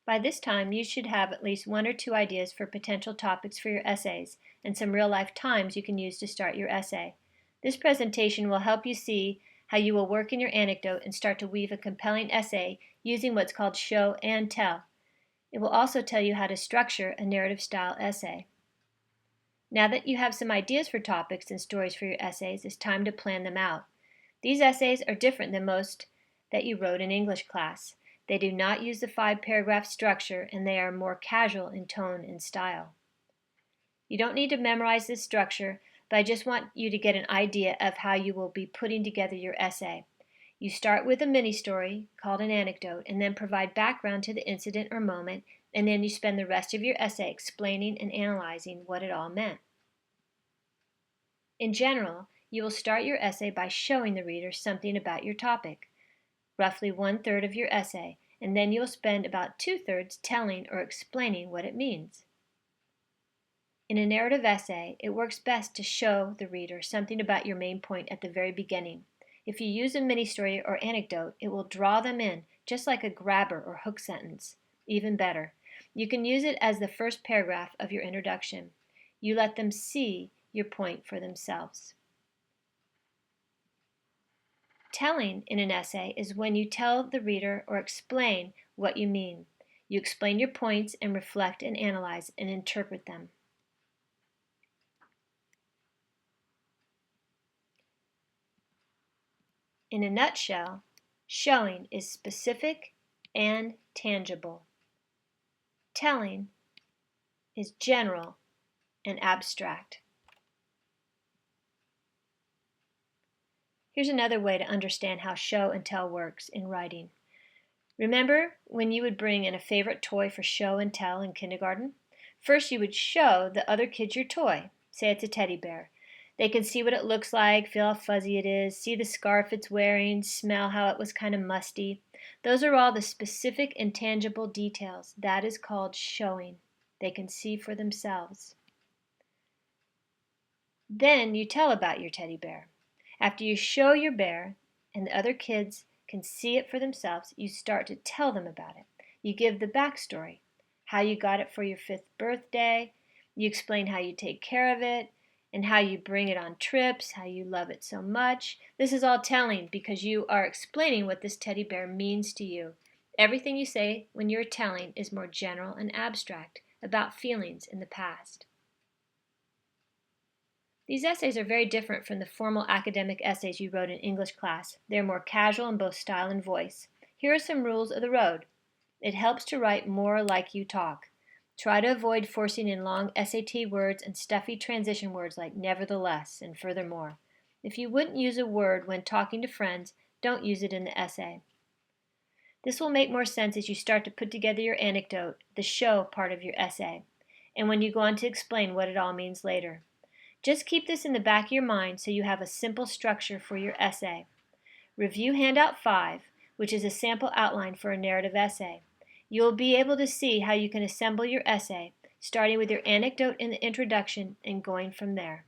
By this time, you should have at least one or two ideas for potential topics for your essays and some real-life times you can use to start your essay. This presentation will help you see how you will work in your anecdote and start to weave a compelling essay using what's called show and tell. It will also tell you how to structure a narrative-style essay. Now that you have some ideas for topics and stories for your essays, it's time to plan them out. These essays are different than most that you wrote in English class. They do not use the 5-paragraph structure, and they are more casual in tone and style. You don't need to memorize this structure, but I just want you to get an idea of how you will be putting together your essay. You start with a mini-story called an anecdote, and then provide background to the incident or moment, and then you spend the rest of your essay explaining and analyzing what it all meant. In general, you will start your essay by showing the reader something about your topic, roughly 1/3 of your essay, and then you'll spend about 2/3 telling or explaining what it means. In a narrative essay, it works best to show the reader something about your main point at the very beginning. If you use a mini-story or anecdote, it will draw them in, just like a grabber or hook sentence. Even better, you can use it as the first paragraph of your introduction. You let them see your point for themselves. Telling in an essay is when you tell the reader or explain what you mean. You explain your points and reflect and analyze and interpret them. In a nutshell, showing is specific and tangible. Telling is general and abstract. Here's another way to understand how show and tell works in writing. Remember when you would bring in a favorite toy for show and tell in kindergarten? First, you would show the other kids your toy. Say it's a teddy bear. They can see what it looks like, feel how fuzzy it is, see the scarf it's wearing, smell how it was kind of musty. Those are all the specific and tangible details. That is called showing. They can see for themselves. Then you tell about your teddy bear. After you show your bear and the other kids can see it for themselves, you start to tell them about it. You give the backstory, how you got it for your 5th birthday. You explain how you take care of it and how you bring it on trips, how you love it so much. This is all telling because you are explaining what this teddy bear means to you. Everything you say when you're telling is more general and abstract, about feelings in the past. These essays are very different from the formal academic essays you wrote in English class. They are more casual in both style and voice. Here are some rules of the road. It helps to write more like you talk. Try to avoid forcing in long SAT words and stuffy transition words like nevertheless and furthermore. If you wouldn't use a word when talking to friends, don't use it in the essay. This will make more sense as you start to put together your anecdote, the show part of your essay, and when you go on to explain what it all means later. Just keep this in the back of your mind so you have a simple structure for your essay. Review handout 5, which is a sample outline for a narrative essay. You will be able to see how you can assemble your essay, starting with your anecdote in the introduction and going from there.